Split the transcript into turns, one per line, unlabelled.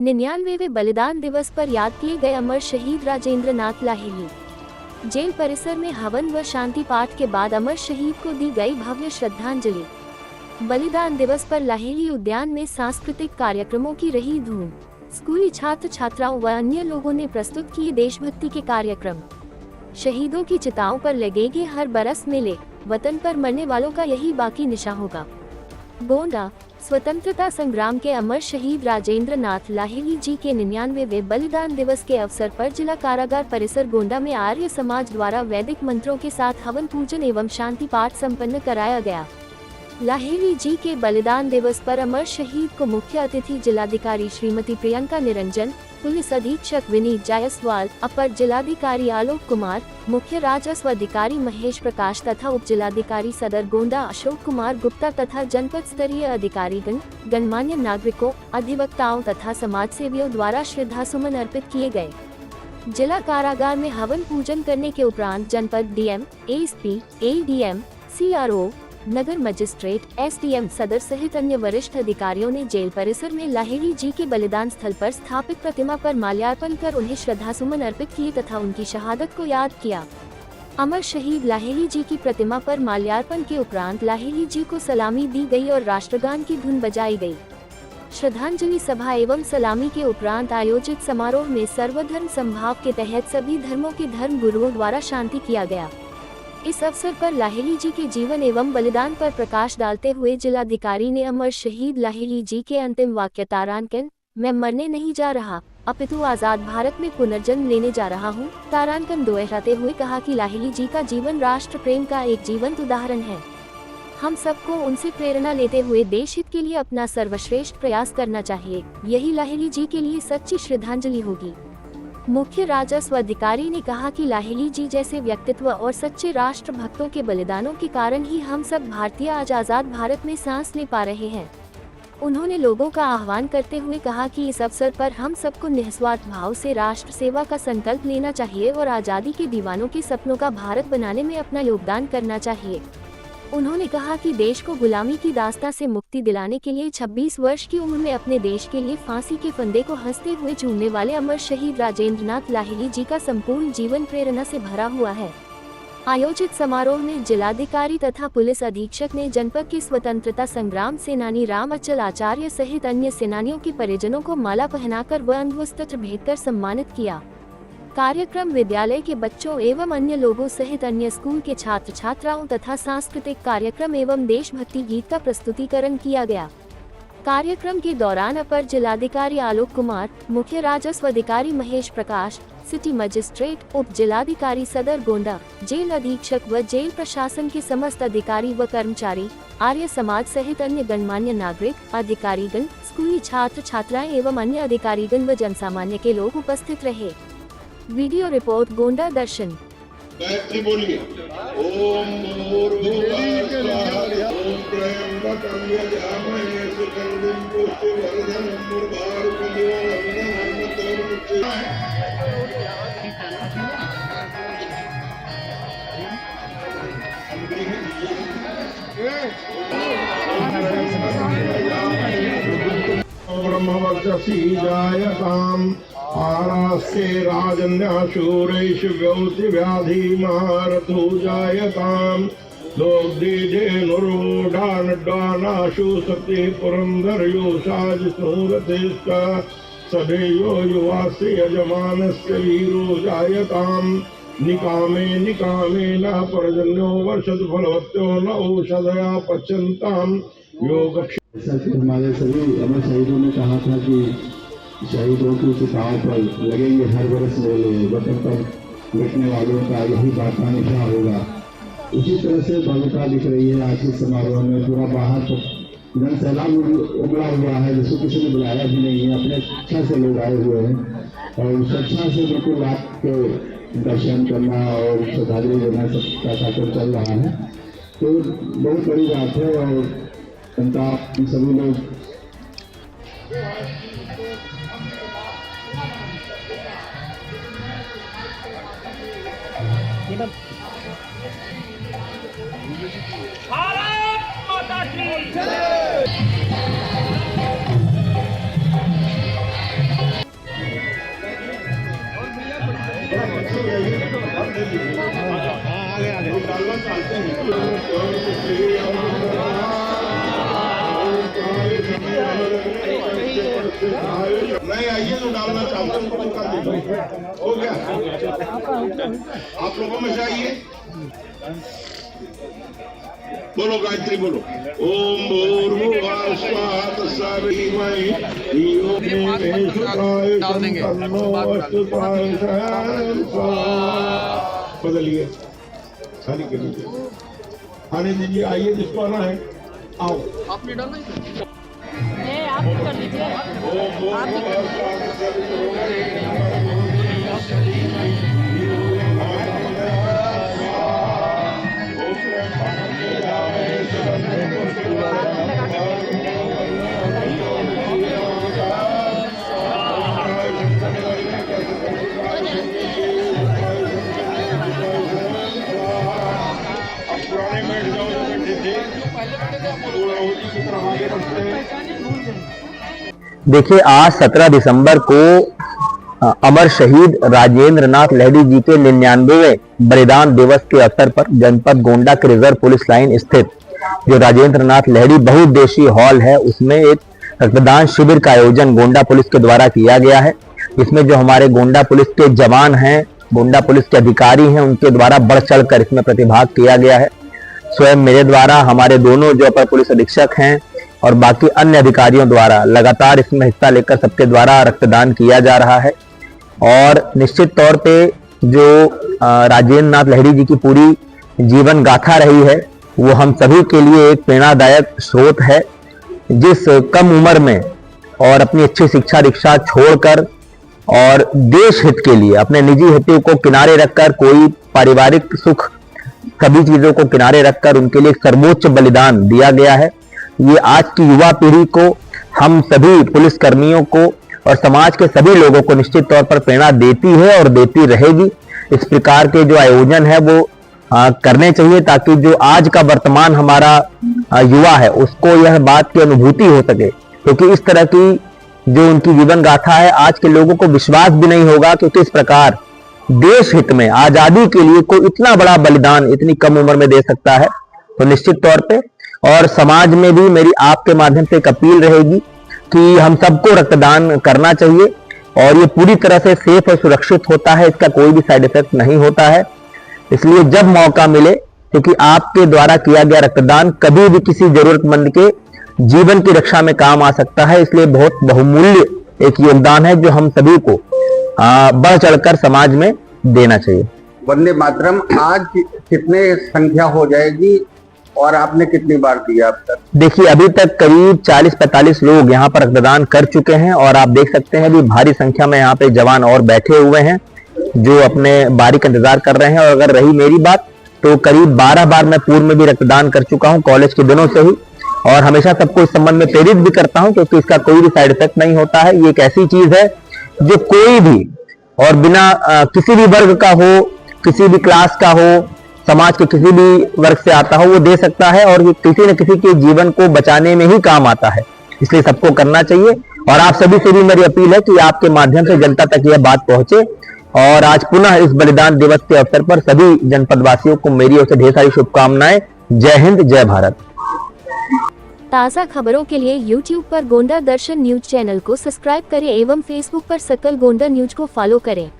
99वें बलिदान दिवस पर याद किए गए अमर शहीद राजेंद्र नाथ लाहिड़ी। जेल परिसर में हवन व शांति पाठ के बाद अमर शहीद को दी गई भव्य श्रद्धांजलि। बलिदान दिवस पर लाहिड़ी उद्यान में सांस्कृतिक कार्यक्रमों की रही धूम। स्कूली छात्र छात्राओं व अन्य लोगों ने प्रस्तुत किए देशभक्ति के कार्यक्रम। शहीदों की चिताओं पर लगेंगे हर बरस मेले, वतन पर मरने वालों का यही बाकी निशा होगा। गोंडा स्वतंत्रता संग्राम के अमर शहीद राजेंद्र नाथ लाहिड़ी जी के 99वें बलिदान दिवस के अवसर पर जिला कारागार परिसर गोंडा में आर्य समाज द्वारा वैदिक मंत्रों के साथ हवन पूजन एवं शांति पाठ संपन्न कराया गया। लाहिड़ी जी के बलिदान दिवस पर अमर शहीद को मुख्य अतिथि जिलाधिकारी श्रीमती प्रियंका निरंजन, पुलिस अधीक्षक विनीत जायसवाल, अपर जिलाधिकारी आलोक कुमार, मुख्य राजस्व अधिकारी महेश प्रकाश तथा उप जिलाधिकारी सदर गोंडा अशोक कुमार गुप्ता तथा जनपद स्तरीय अधिकारीगण, गणमान्य नागरिकों, अधिवक्ताओं तथा समाज सेवियों द्वारा श्रद्धासुमन अर्पित किए गए। जिला कारागार में हवन पूजन करने के उपरांत जनपद डीएम, एएसपी, एडीएम, सीआरओ, नगर मजिस्ट्रेट, एसडीएम सदर सहित अन्य वरिष्ठ अधिकारियों ने जेल परिसर में लाहिड़ी जी के बलिदान स्थल पर स्थापित प्रतिमा पर माल्यार्पण कर उन्हें श्रद्धासुमन अर्पित किए तथा उनकी शहादत को याद किया। अमर शहीद लाहिड़ी जी की प्रतिमा पर माल्यार्पण के उपरांत लाहिड़ी जी को सलामी दी गई और राष्ट्रगान की धुन बजाई गई। श्रद्धांजलि सभा एवं सलामी के उपरांत आयोजित समारोह में सर्वधर्म समभाव के तहत सभी धर्मों के धर्म गुरुओं द्वारा शांति किया गया। इस अवसर पर लाहिड़ी जी के जीवन एवं बलिदान पर प्रकाश डालते हुए जिलाधिकारी ने अमर शहीद लाहिड़ी जी के अंतिम वाक्य तारांकन, मैं मरने नहीं जा रहा, अपितु आजाद भारत में पुनर्जन्म लेने जा रहा हूँ, तारांकन दोहराते हुए कहा कि लाहिड़ी जी का जीवन राष्ट्र प्रेम का एक जीवंत उदाहरण है। हम सबको उनसे प्रेरणा लेते हुए देश हित के लिए अपना सर्वश्रेष्ठ प्रयास करना चाहिए। यही लाहिड़ी जी के लिए सच्ची श्रद्धांजलि होगी। मुख्य राजस्व अधिकारी ने कहा कि लाहिड़ी जी जैसे व्यक्तित्व और सच्चे राष्ट्र भक्तों के बलिदानों के कारण ही हम सब भारतीय आज आजाद भारत में सांस ले पा रहे हैं। उन्होंने लोगों का आह्वान करते हुए कहा कि इस अवसर पर हम सबको निस्वार्थ भाव से राष्ट्र सेवा का संकल्प लेना चाहिए और आजादी के दीवानों के सपनों का भारत बनाने में अपना योगदान करना चाहिए। उन्होंने कहा कि देश को गुलामी की दास्तां से मुक्ति दिलाने के लिए 26 वर्ष की उम्र में अपने देश के लिए फांसी के फंदे को हंसते हुए चूमने वाले अमर शहीद राजेंद्र नाथ लाहिड़ी जी का संपूर्ण जीवन प्रेरणा से भरा हुआ है। आयोजित समारोह में जिलाधिकारी तथा पुलिस अधीक्षक ने जनपद के स्वतंत्रता संग्राम सेनानी राम अचल आचार्य सहित अन्य सेनानियों के परिजनों को माला पहनाकर व अंगवस्त्र भेंट कर सम्मानित किया। कार्यक्रम विद्यालय के बच्चों एवं अन्य लोगों सहित अन्य स्कूल के छात्र छात्राओं तथा सांस्कृतिक कार्यक्रम एवं देशभक्ति गीत का प्रस्तुतिकरण किया गया। कार्यक्रम के दौरान अपर जिलाधिकारी आलोक कुमार, मुख्य राजस्व अधिकारी महेश प्रकाश, सिटी मजिस्ट्रेट, उप जिलाधिकारी सदर गोंडा, जेल अधीक्षक व जेल प्रशासन के समस्त अधिकारी व कर्मचारी, आर्य समाज सहित अन्य गणमान्य नागरिक, अधिकारीगण, स्कूली छात्र छात्राएं एवं अन्य अधिकारीगण व जनसामान्य के लोग उपस्थित रहे। वीडियो रिपोर्ट गोंडा दर्शन।
गायत्री बोलिए। ओम भूर्भुवः स्वः ओम त्र्यंबकं यजामहे सुगंधिं पुष्टिवर्धनं ब्रह्मवर्चसी जायताम् आरास्ते राजन्याशूरेषु व्योति व्याधि महारथो जायताम् दोग्धीजेनुरूढानड्वानाशु सति पुरन्दरयोषाज स्नुरतेष्ट सदेयो युवास्य यजमानस्य वीरो जायताम् निकामे निकामे न पर्जन्यो वर्षद फलवत्यो न औषधया पच्यन्ताम् योग।
हमारे सभी अमर शहीदों ने कहा था कि शहीदों की चिताओं पर लगेंगे हर बरस मेले, वतन पर लुटने वालों का यही बाका निशा होगा। उसी तरह से भव्यता दिख रही है आज के समारोह में। पूरा बाहर तक जन सैलाब उमड़ा हुआ है, जिसको किसी ने बुलाया भी नहीं है। अपने इच्छा से लोग आए हुए हैं और स्वेच्छा से बिल्कुल आपके दर्शन करना और श्रद्धांजलि देना सबका कार्यक्रम चल रहा है, तो बहुत बड़ी बात है। और जनता सभी लोग
भारत माता की जय।
डालना चाहते हैं नहीं आइए जो डालना चाहते हैं उनको कर दीजिए। हो गया, आप लोगों में से आइए, बोलो गायत्री बोलो। ओम भूर्भुवः स्वः तत्सवितुर्वरेण्यं धियो यो न प्रचोदयात्। बदलिए, खाली कर दीजिए, आने दीजिए। आइए जिसको आना है आओ।
आपने डालना है?
आप कर लीजिए।
ओम भूर्भुवः स्वः तत्सवितुर्वरेण्यं पुराने बैठ जाओ जो बैठे थे, आगे रखते हैं।
देखिए, आज 17 दिसंबर को अमर शहीद राजेंद्र नाथ लाहिड़ी जी के 99वें बलिदान दिवस के अवसर पर जनपद गोंडा के रिजर्व पुलिस लाइन स्थित जो राजेंद्र नाथ लाहिड़ी बहुउद्देशीय हॉल है, उसमें एक रक्तदान शिविर का आयोजन गोंडा पुलिस के द्वारा किया गया है। इसमें जो हमारे गोंडा पुलिस के जवान हैं, गोंडा पुलिस के अधिकारी हैं, उनके द्वारा बढ़ चढ़ कर इसमें प्रतिभाग किया गया है। स्वयं मेरे द्वारा, हमारे दोनों जो अपर पुलिस अधीक्षक हैं और बाकी अन्य अधिकारियों द्वारा लगातार इसमें हिस्सा लेकर सबके द्वारा रक्तदान किया जा रहा है। और निश्चित तौर पे जो राजेंद्र नाथ लाहिड़ी जी की पूरी जीवन गाथा रही है, वो हम सभी के लिए एक प्रेरणादायक स्रोत है। जिस कम उम्र में और अपनी अच्छी शिक्षा दीक्षा छोड़कर और देश हित के लिए अपने निजी हितों को किनारे रखकर, कोई पारिवारिक सुख, सभी चीजों को किनारे रखकर उनके लिए एक सर्वोच्च बलिदान दिया गया है। ये आज की युवा पीढ़ी को, हम सभी पुलिस कर्मियों को और समाज के सभी लोगों को निश्चित तौर पर प्रेरणा देती है और देती रहेगी। इस प्रकार के जो आयोजन है वो करने चाहिए, ताकि जो आज का वर्तमान हमारा युवा है उसको यह बात की अनुभूति हो सके, क्योंकि इस तरह की जो उनकी जीवन गाथा है, आज के लोगों को विश्वास भी नहीं होगा कि किस प्रकार देश हित में आजादी के लिए कोई इतना बड़ा बलिदान इतनी कम उम्र में दे सकता है। तो निश्चित तौर पे और समाज में भी मेरी आपके माध्यम से एक अपील रहेगी कि हम सबको रक्तदान करना चाहिए, और ये पूरी तरह से सेफ और सुरक्षित होता है, इसका कोई भी साइड इफेक्ट नहीं होता है। इसलिए जब मौका मिले, क्योंकि आपके द्वारा किया गया रक्तदान कभी भी किसी जरूरतमंद के जीवन की रक्षा में काम आ सकता है, इसलिए बहुत बहुमूल्य एक योगदान है जो हम सभी को बढ़ चढ़कर समाज में देना चाहिए।
वंदे मातरम आज कितने संख्या हो जाएगी और आपने कितनी बार दिया अब तक?
देखिए, अभी तक करीब 40-45 लोग यहाँ पर रक्तदान कर चुके हैं, और आप देख सकते हैं भी भारी संख्या में यहाँ पे जवान और बैठे हुए हैं जो अपने बारी का इंतजार कर रहे हैं। और अगर रही मेरी बात, तो करीब 12 बार मैं पूर्व में भी रक्तदान कर चुका हूँ कॉलेज के दिनों से ही, और हमेशा सबको इस संबंध में प्रेरित भी करता हूँ, क्योंकि इसका कोई भी साइड इफेक्ट नहीं होता है। ये एक ऐसी चीज है जो कोई भी और बिना किसी भी वर्ग का हो, किसी भी क्लास का हो, समाज के किसी भी वर्ग से आता हो, वो दे सकता है, और ये किसी न किसी के जीवन को बचाने में ही काम आता है। इसलिए सबको करना चाहिए, और आप सभी से भी मेरी अपील है कि आपके माध्यम से जनता तक यह बात पहुंचे। और आज पुनः इस बलिदान दिवस के अवसर पर सभी जनपद वासियों को मेरी ओर से ढेर सारी शुभकामनाएं। जय हिंद, जय भारत।
ताज़ा खबरों के लिए YouTube पर गोंडा दर्शन न्यूज चैनल को सब्सक्राइब करें एवं Facebook पर सकल गोंडा न्यूज को फॉलो करें।